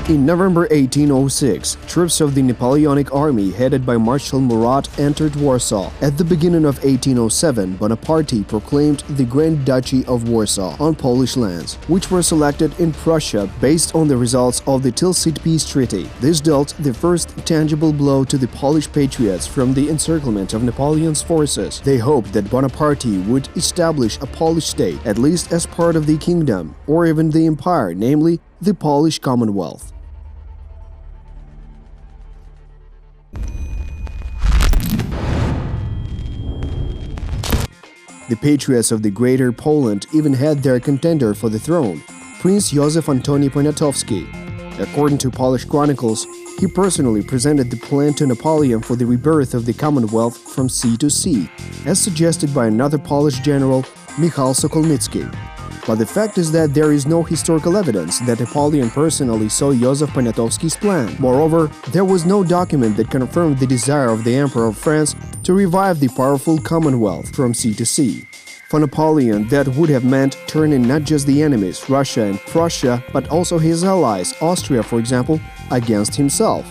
In November 1806, troops of the Napoleonic army headed by Marshal Murat entered Warsaw. At the beginning of 1807, Bonaparte proclaimed the Grand Duchy of Warsaw on Polish lands, which were selected in Prussia based on the results of the Tilsit Peace Treaty. This dealt the first tangible blow to the Polish patriots from the encirclement of Napoleon's forces. They hoped that Bonaparte would establish a Polish state, at least as part of the kingdom, or even the empire, namely the Polish Commonwealth. The patriots of the Greater Poland even had their contender for the throne, Prince Jozef Antoni Poniatowski. According to Polish chronicles, he personally presented the plan to Napoleon for the rebirth of the Commonwealth from sea to sea, as suggested by another Polish general, Michal Sokolnitsky. But the fact is that there is no historical evidence that Napoleon personally saw Jozef Poniatowski's plan. Moreover, there was no document that confirmed the desire of the Emperor of France to revive the powerful Commonwealth from sea to sea. For Napoleon, that would have meant turning not just the enemies, Russia and Prussia, but also his allies, Austria for example, against himself.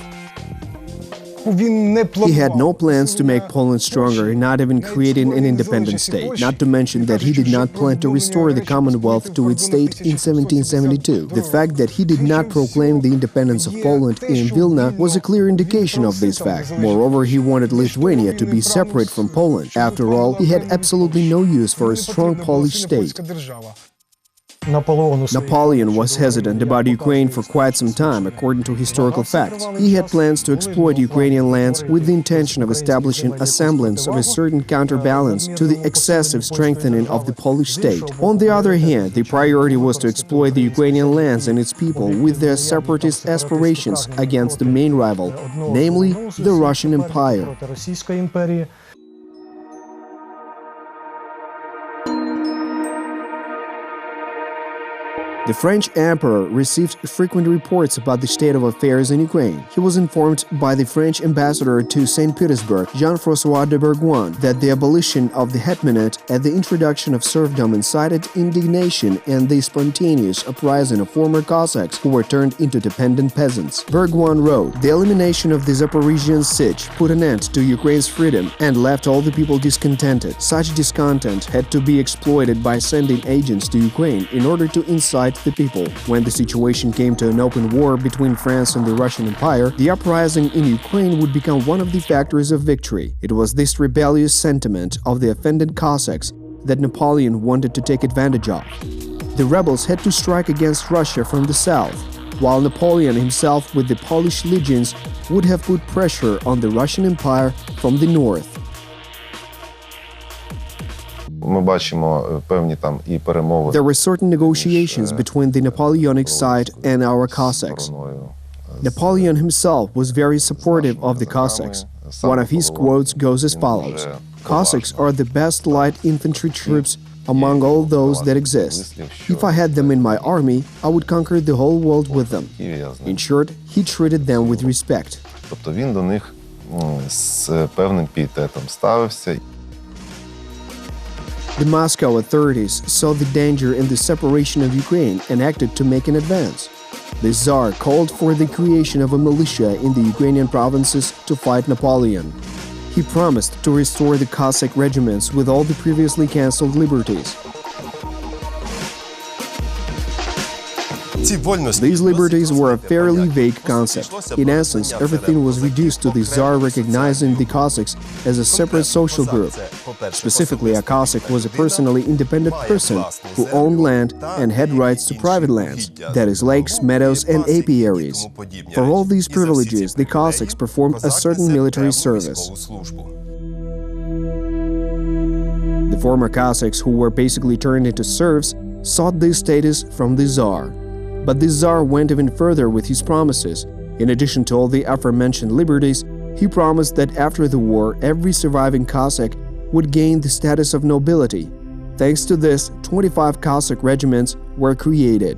He had no plans to make Poland stronger, not even creating an independent state, not to mention that he did not plan to restore the Commonwealth to its state in 1772. The fact that he did not proclaim the independence of Poland in Vilna was a clear indication of this fact. Moreover, he wanted Lithuania to be separate from Poland. After all, he had absolutely no use for a strong Polish state. Napoleon was hesitant about Ukraine for quite some time, according to historical facts. He had plans to exploit Ukrainian lands with the intention of establishing a semblance of a certain counterbalance to the excessive strengthening of the Polish state. On the other hand, the priority was to exploit the Ukrainian lands and its people with their separatist aspirations against the main rival, namely the Russian Empire. The French emperor received frequent reports about the state of affairs in Ukraine. He was informed by the French ambassador to St. Petersburg, Jean-François de Bourgoin, that the abolition of the hetmanate and the introduction of serfdom incited indignation and the spontaneous uprising of former Cossacks who were turned into dependent peasants. Bourgoin wrote, "The elimination of the Zaporizhian siege put an end to Ukraine's freedom and left all the people discontented. Such discontent had to be exploited by sending agents to Ukraine in order to incite the people. When the situation came to an open war between France and the Russian Empire, the uprising in Ukraine would become one of the factors of victory. It was this rebellious sentiment of the offended Cossacks that Napoleon wanted to take advantage of. The rebels had to strike against Russia from the south, while Napoleon himself with the Polish legions would have put pressure on the Russian Empire from the north. There were certain negotiations between the Napoleonic side and our Cossacks. Napoleon himself was very supportive of the Cossacks. One of his quotes goes as follows: "Cossacks are the best light infantry troops among all those that exist. If I had them in my army, I would conquer the whole world with them." In short, he treated them with respect. The Moscow authorities saw the danger in the separation of Ukraine and acted to make an advance. The Tsar called for the creation of a militia in the Ukrainian provinces to fight Napoleon. He promised to restore the Cossack regiments with all the previously cancelled liberties. These liberties were a fairly vague concept. In essence, everything was reduced to the Tsar recognizing the Cossacks as a separate social group. Specifically, a Cossack was a personally independent person who owned land and had rights to private lands, that is, lakes, meadows, and apiaries. For all these privileges, the Cossacks performed a certain military service. The former Cossacks, who were basically turned into serfs, sought this status from the Tsar. But the Tsar went even further with his promises. In addition to all the aforementioned liberties, he promised that after the war, every surviving Cossack would gain the status of nobility. Thanks to this, 25 Cossack regiments were created.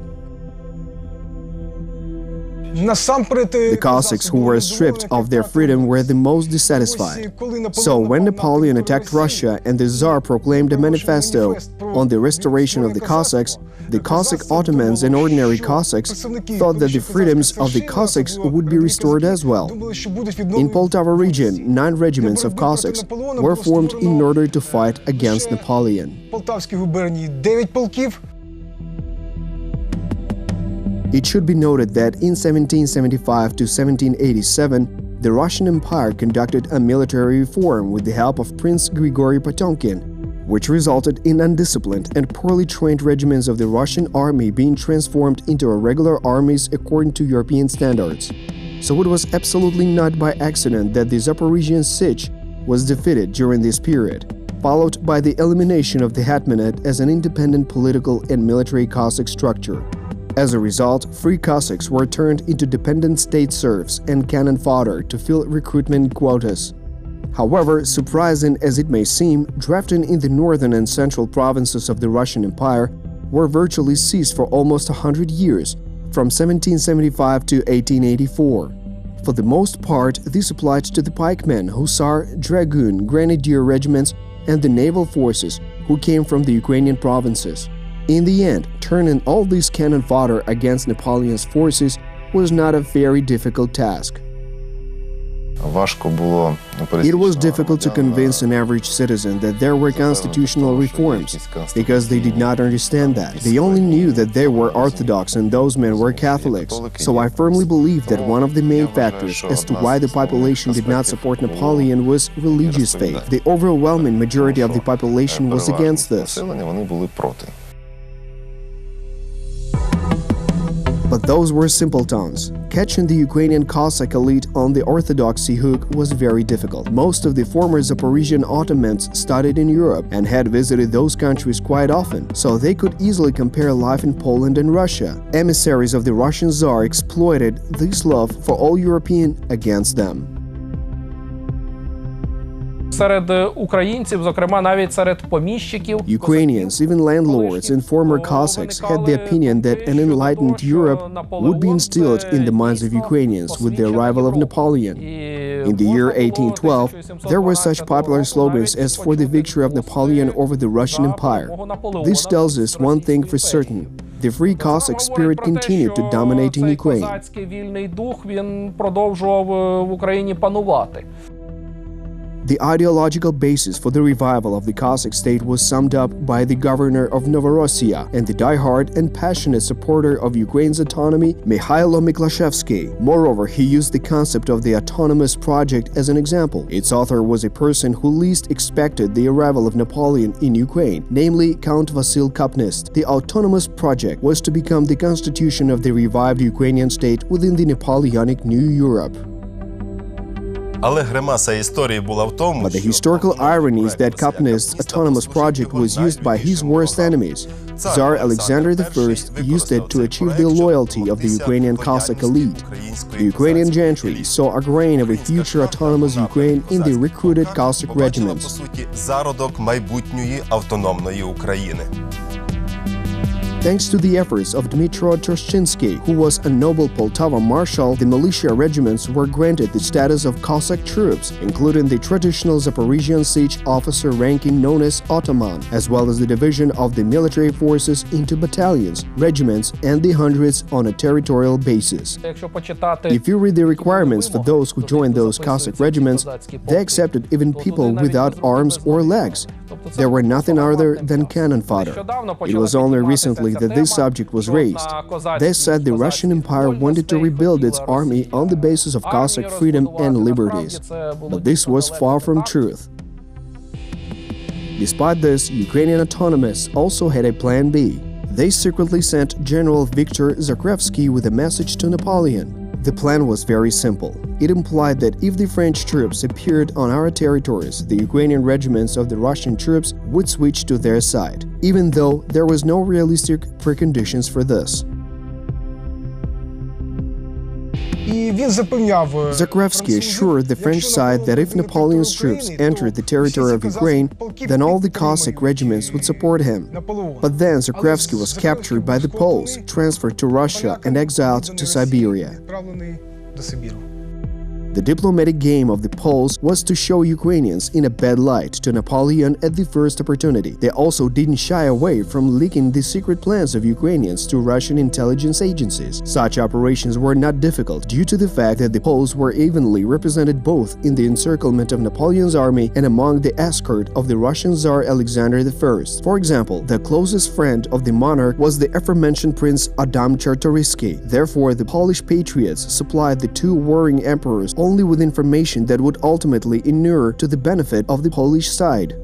The Cossacks who were stripped of their freedom were the most dissatisfied. So when Napoleon attacked Russia and the Tsar proclaimed a manifesto on the restoration of the Cossack Ottomans and ordinary Cossacks thought that the freedoms of the Cossacks would be restored as well. In Poltava region, 9 regiments of Cossacks were formed in order to fight against Napoleon. It should be noted that in 1775 to 1787, the Russian Empire conducted a military reform with the help of Prince Grigory Potemkin, which resulted in undisciplined and poorly trained regiments of the Russian army being transformed into regular armies according to European standards. So it was absolutely not by accident that the Zaporizhian Sich was defeated during this period, followed by the elimination of the Hetmanate as an independent political and military Cossack structure. As a result, free Cossacks were turned into dependent state serfs and cannon fodder to fill recruitment quotas. However, surprising as it may seem, drafting in the northern and central provinces of the Russian Empire were virtually ceased for almost 100 years, from 1775 to 1884. For the most part, this applied to the pikemen, hussar, dragoon, grenadier regiments, and the naval forces who came from the Ukrainian provinces. In the end, turning all this cannon fodder against Napoleon's forces was not a very difficult task. It was difficult to convince an average citizen that there were constitutional reforms, because they did not understand that. They only knew that they were Orthodox and those men were Catholics. So I firmly believe that one of the main factors as to why the population did not support Napoleon was religious faith. The overwhelming majority of the population was against this. But those were simpletons. Catching the Ukrainian Cossack elite on the orthodoxy hook was very difficult. Most of the former Zaporizhian Ottomans studied in Europe and had visited those countries quite often, so they could easily compare life in Poland and Russia. Emissaries of the Russian Tsar exploited this love for all European against them. Ukrainians, even landlords and former Cossacks, had the opinion that an enlightened Europe would be instilled in the minds of Ukrainians with the arrival of Napoleon. In the year 1812, there were such popular slogans as "For the victory of Napoleon over the Russian Empire." This tells us one thing for certain: the free Cossack spirit continued to dominate in Ukraine. The ideological basis for the revival of the Cossack state was summed up by the governor of Novorossiya and the die-hard and passionate supporter of Ukraine's autonomy, Michal Sokolnitsky. Moreover, he used the concept of the autonomous project as an example. Its author was a person who least expected the arrival of Napoleon in Ukraine, namely Count Vasil Kapnist. The autonomous project was to become the constitution of the revived Ukrainian state within the Napoleonic New Europe. But the historical irony is that Kapnist's autonomous project was used by his worst enemies. Tsar Alexander I used it to achieve the loyalty of the Ukrainian Cossack elite. The Ukrainian gentry saw a grain of a future autonomous Ukraine in the recruited Cossack regiments. Thanks to the efforts of Dmytro Troshchinsky, who was a noble Poltava marshal, the militia regiments were granted the status of Cossack troops, including the traditional Zaporizhian Sich officer ranking known as Ataman, as well as the division of the military forces into battalions, regiments, and the hundreds on a territorial basis. If you read the requirements for those who joined those Cossack regiments, they accepted even people without arms or legs. They were nothing other than cannon fodder. It was only recently that this subject was raised. They said the Russian Empire wanted to rebuild its army on the basis of Cossack freedom and liberties. But this was far from truth. Despite this, Ukrainian autonomists also had a plan B. They secretly sent General Viktor Zakrevsky with a message to Napoleon. The plan was very simple. It implied that if the French troops appeared on our territories, the Ukrainian regiments of the Russian troops would switch to their side, even though there was no realistic preconditions for this. Zakrevsky assured the French side that if Napoleon's troops entered the territory of Ukraine, then all the Cossack regiments would support him. But then Zakrevsky was captured by the Poles, transferred to Russia, and exiled to Siberia. The diplomatic game of the Poles was to show Ukrainians in a bad light to Napoleon at the first opportunity. They also didn't shy away from leaking the secret plans of Ukrainians to Russian intelligence agencies. Such operations were not difficult due to the fact that the Poles were evenly represented both in the encirclement of Napoleon's army and among the escort of the Russian Tsar Alexander I. For example, the closest friend of the monarch was the aforementioned Prince Adam Czartoryski. Therefore, the Polish patriots supplied the two warring emperors only with information that would ultimately inure to the benefit of the Polish side.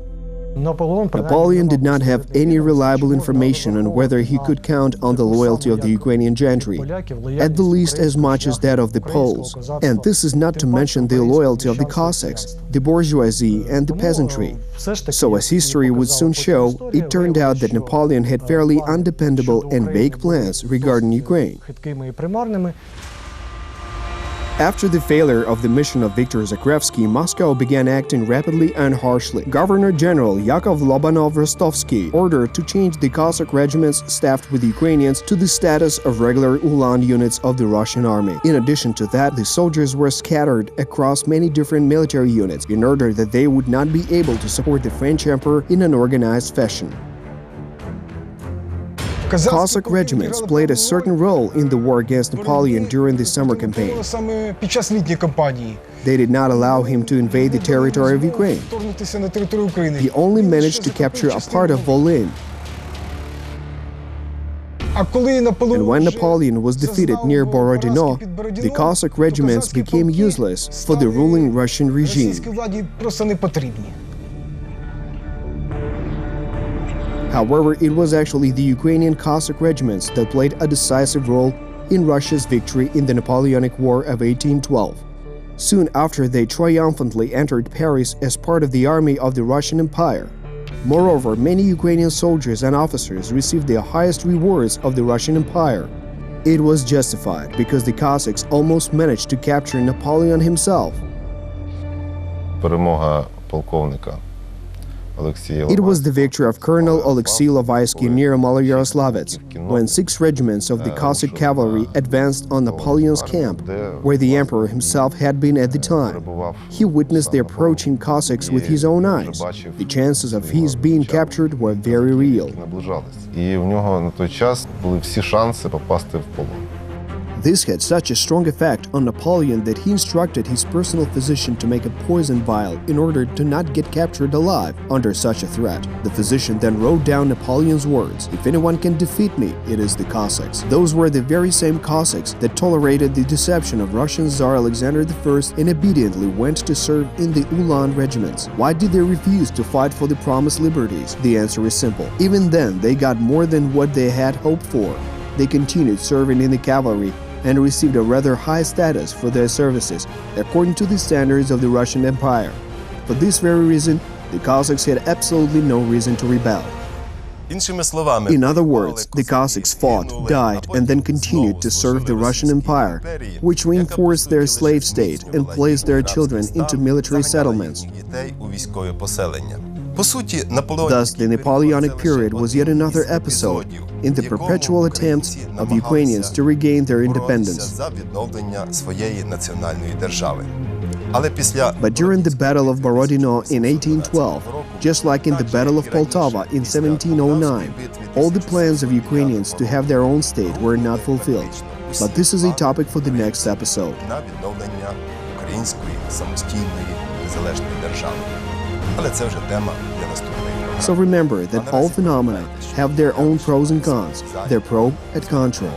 Napoleon did not have any reliable information on whether he could count on the loyalty of the Ukrainian gentry, at the least as much as that of the Poles. And this is not to mention the loyalty of the Cossacks, the bourgeoisie, and the peasantry. So, as history would soon show, it turned out that Napoleon had fairly undependable and vague plans regarding Ukraine. After the failure of the mission of Viktor Zakrevsky, Moscow began acting rapidly and harshly. Governor-General Yakov Lobanov-Rostovsky ordered to change the Cossack regiments staffed with Ukrainians to the status of regular Ulan units of the Russian army. In addition to that, the soldiers were scattered across many different military units in order that they would not be able to support the French emperor in an organized fashion. Cossack regiments played a certain role in the war against Napoleon during the summer campaign. They did not allow him to invade the territory of Ukraine. He only managed to capture a part of Volyn. And when Napoleon was defeated near Borodino, the Cossack regiments became useless for the ruling Russian regime. However, it was actually the Ukrainian Cossack regiments that played a decisive role in Russia's victory in the Napoleonic War of 1812. Soon after, they triumphantly entered Paris as part of the army of the Russian Empire. Moreover, many Ukrainian soldiers and officers received the highest rewards of the Russian Empire. It was justified because the Cossacks almost managed to capture Napoleon himself. It was the victory of Colonel Alexei Lovaisky near Maloyaroslavets, when 6 regiments of the Cossack cavalry advanced on Napoleon's camp, where the emperor himself had been at the time. He witnessed the approaching Cossacks with his own eyes. The chances of his being captured were very real. This had such a strong effect on Napoleon that he instructed his personal physician to make a poison vial in order to not get captured alive under such a threat. The physician then wrote down Napoleon's words, "If anyone can defeat me, it is the Cossacks." Those were the very same Cossacks that tolerated the deception of Russian Tsar Alexander I and obediently went to serve in the Ulan regiments. Why did they refuse to fight for the promised liberties? The answer is simple. Even then, they got more than what they had hoped for. They continued serving in the cavalry and received a rather high status for their services, according to the standards of the Russian Empire. For this very reason, the Cossacks had absolutely no reason to rebel. In other words, the Cossacks fought, died, and then continued to serve the Russian Empire, which reinforced their slave state and placed their children into military settlements. Thus, the Napoleonic period was yet another episode in the perpetual attempts of Ukrainians to regain their independence. But during the Battle of Borodino in 1812, just like in the Battle of Poltava in 1709, all the plans of Ukrainians to have their own state were not fulfilled. But this is a topic for the next episode. So remember that all phenomena have their own pros and cons, their pro et contra.